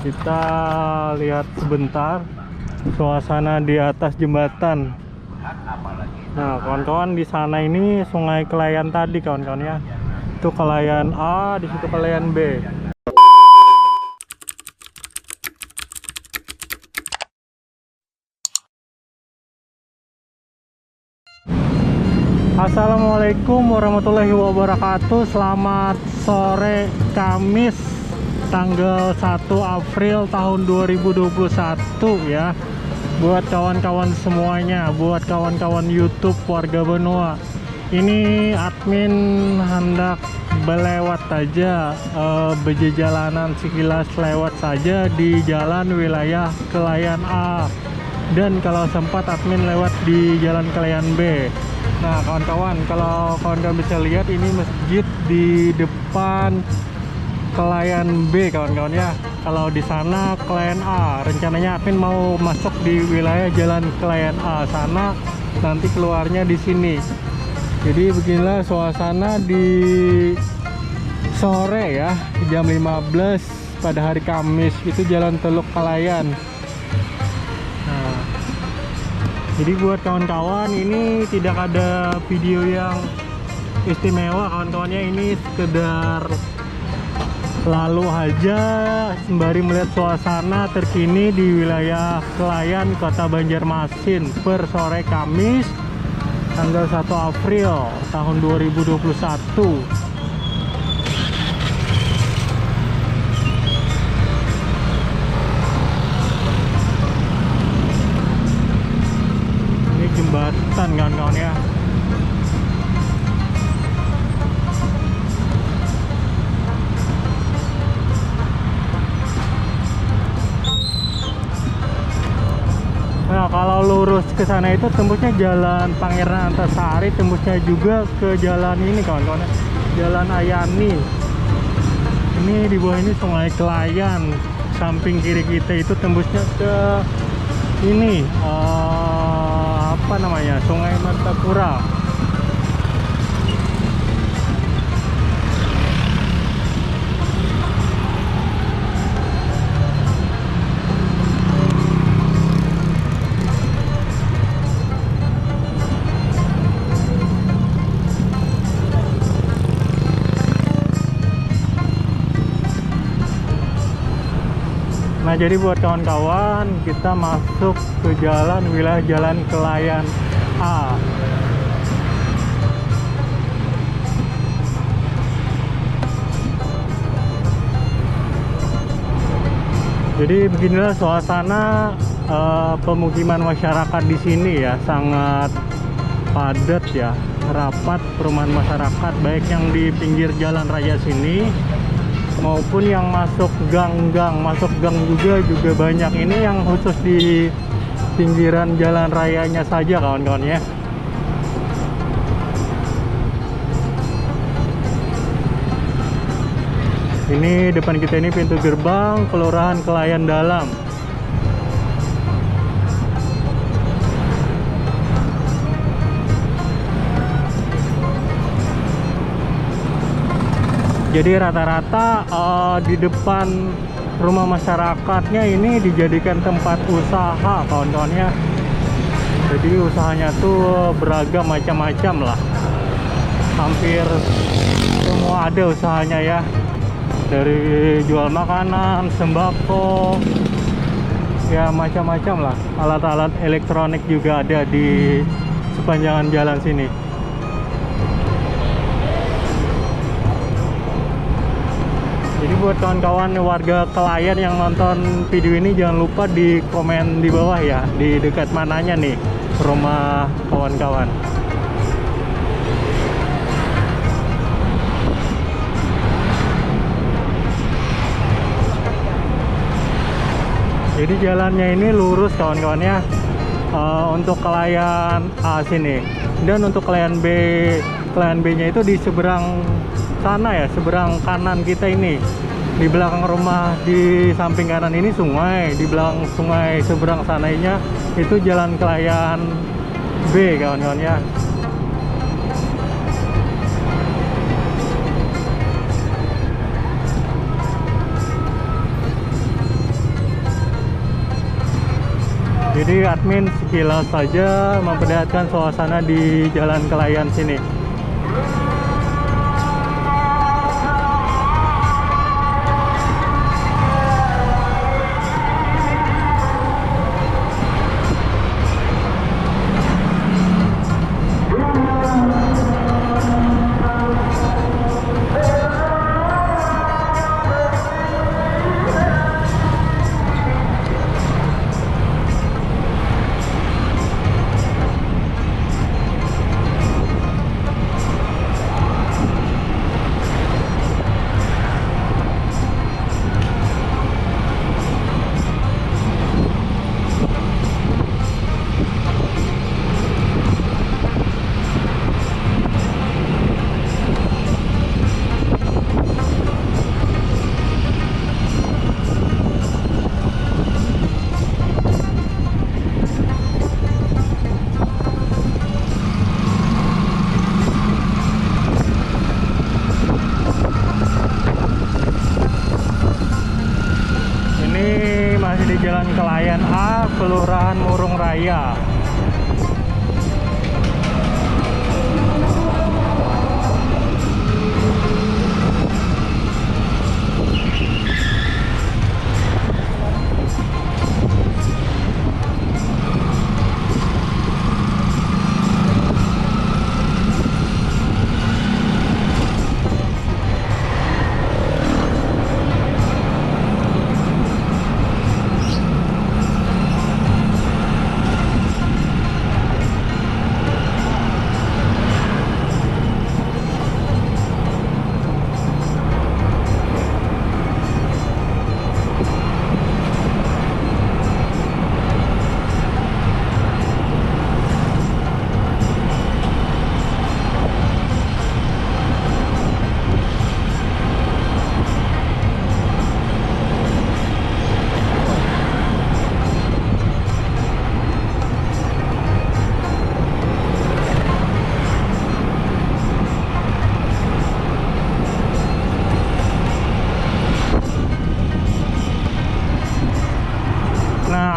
Kita lihat sebentar suasana di atas jembatan. Nah, kawan-kawan, di sana ini Sungai Kelayan tadi, kawan-kawan ya. Itu Kelayan A, di situ Kelayan B. Assalamualaikum warahmatullahi wabarakatuh. Selamat sore Kamis tanggal 1 April tahun 2021 ya. Buat kawan-kawan semuanya, buat kawan-kawan YouTube warga Benoa. Ini admin hendak berlewat saja, berjalanan sekilas lewat saja di jalan wilayah Kelayan A. Dan kalau sempat admin lewat di jalan Kelayan B. Nah, kawan-kawan, kalau kawan-kawan bisa lihat ini masjid di depan Kelayan B, kawan-kawan ya. Kalau di sana Kelayan A, rencananya admin mau masuk di wilayah jalan Kelayan A sana, nanti keluarnya di sini. Jadi beginilah suasana di sore ya, jam 15 pada hari Kamis, itu jalan Teluk Kelayan. Nah, jadi buat kawan-kawan, ini tidak ada video yang istimewa, kawan-kawannya. Ini sekedar lalu aja sembari melihat suasana terkini di wilayah Kelayan, Kota Banjarmasin per sore Kamis tanggal 1 April tahun 2021. Ini jembatan, kawan-kawan ya. Nah, kalau lurus ke sana itu tembusnya jalan Pangeran Antasari, tembusnya juga ke jalan ini, kawan-kawan, Jalan Ayani. Ini di bawah ini Sungai Kelayan. Samping kiri kita itu tembusnya ke ini apa namanya? Sungai Martapura. Nah, jadi buat kawan-kawan, kita masuk ke jalan wilayah Jalan Kelayan A. Jadi beginilah suasana pemukiman masyarakat di sini ya, sangat padat ya, rapat perumahan masyarakat, baik yang di pinggir jalan raya sini maupun yang masuk gang-gang, masuk gang juga banyak. Ini yang khusus di pinggiran jalan rayanya saja, kawan-kawan ya. Ini depan kita ini pintu gerbang Kelurahan Kelayan Dalam. Jadi rata-rata di depan rumah masyarakatnya ini dijadikan tempat usaha, kawan-kawannya. Jadi usahanya tuh beragam macam-macam lah. Hampir semua ada usahanya ya. Dari jual makanan, sembako, ya macam-macam lah. Alat-alat elektronik juga ada di sepanjang jalan sini. Jadi buat kawan-kawan warga Kelayan yang nonton video ini, jangan lupa di komen di bawah ya, di dekat mananya nih rumah kawan-kawan. Jadi jalannya ini lurus, kawan-kawan ya, untuk Kelayan A sini. Dan untuk Kelayan B-nya itu di seberang sana ya, seberang kanan kita ini. Di belakang rumah di samping kanan ini sungai, di belakang sungai seberang sananya itu Jalan Kelayan B, kawan-kawan ya. Jadi admin sekilas saja memperlihatkan suasana di Jalan Kelayan sini. Di Jalan Kelayan A, Kelurahan Murung Raya.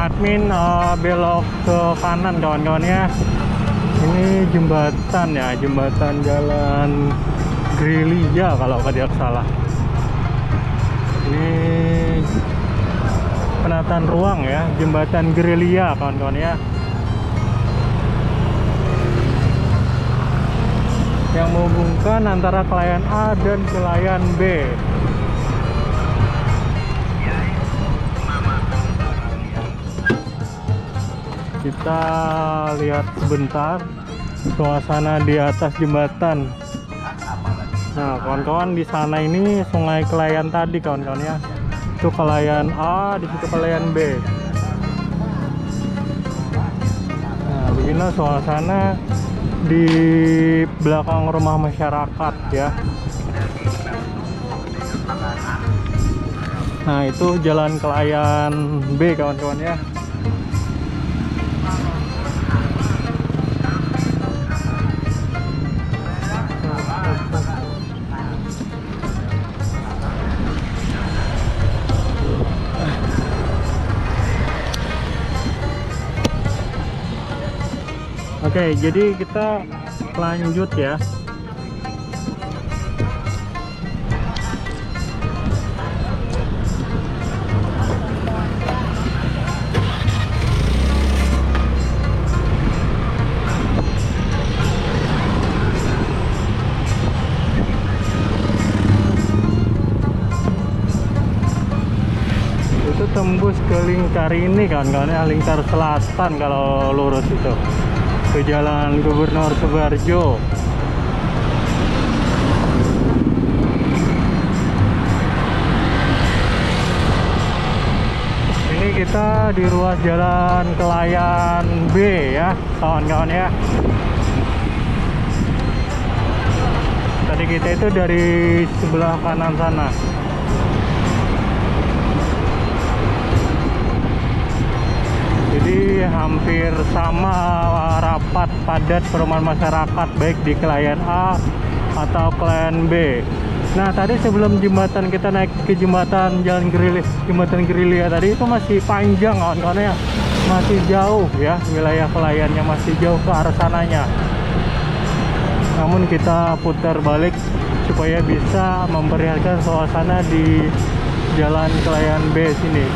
Admin belok ke kanan kawan-kawan ya. Ini jembatan ya, jembatan Jalan Gerilya kalau tidak salah. Ini penataan ruang ya, jembatan Gerilya kawan-kawan ya. Yang menghubungkan antara Kelayan A dan Kelayan B. Kita lihat sebentar suasana di atas jembatan. Nah, kawan-kawan, di sana ini Sungai Kelayan tadi, kawan-kawan ya. Itu Kelayan A, di situ Kelayan B. Nah, beginilah suasana di belakang rumah masyarakat ya. Nah, itu Jalan Kelayan B, kawan-kawan ya. Oke, jadi kita lanjut ya. Itu tembus ke lingkar ini kan, lingkar selatan kalau lurus itu ke Jalan Gubernur Subarjo. Ini kita di ruas Jalan Kelayan B ya, kawan-kawan ya. Tadi kita itu dari sebelah kanan sana. Jadi hampir sama rapat padat perumahan masyarakat baik di Kelayan A atau Kelayan B. Nah, tadi sebelum jembatan kita naik ke jembatan Jalan Gerilya, jembatan Gerilya tadi itu masih panjang kawan-kawan ya. masih jauh ya, wilayah Kelayannya masih jauh ke arah sananya. Namun kita putar balik supaya bisa memperlihatkan suasana di Jalan Kelayan B sini.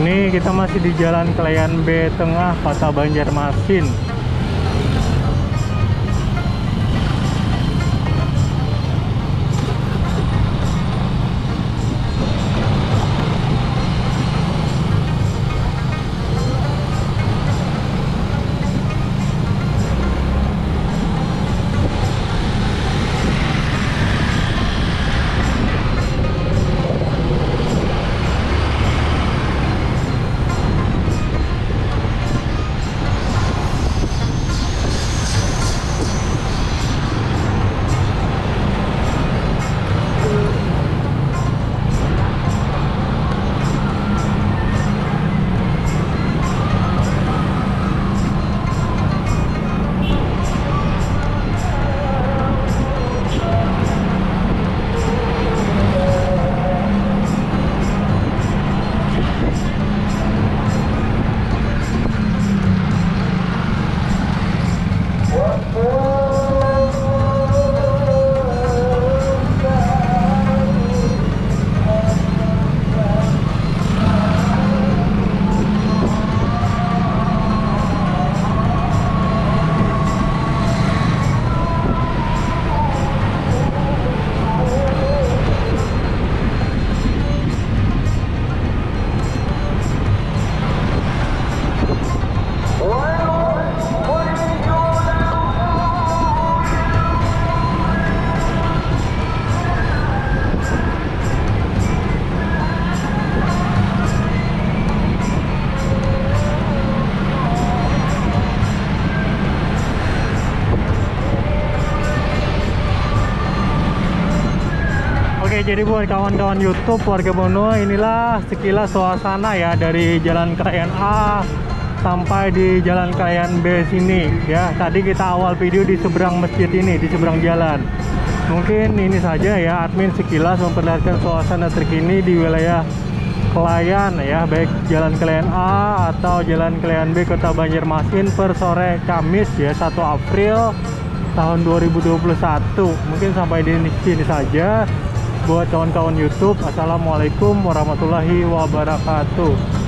Ini kita masih di Jalan Kelayan B Tengah, Kota Banjarmasin. Oke, jadi buat kawan-kawan YouTube warga Bono, inilah sekilas suasana ya dari Jalan Kelayan A sampai di Jalan Kelayan B sini ya. Tadi kita awal video di seberang masjid ini, di seberang jalan. Mungkin ini saja ya, admin sekilas memperlihatkan suasana terkini di wilayah Kelayan ya, baik Jalan Kelayan A atau Jalan Kelayan B Kota Banjarmasin per sore Kamis ya, 1 April tahun 2021. Mungkin sampai di sini saja buat kawan-kawan YouTube. Assalamualaikum warahmatullahi wabarakatuh.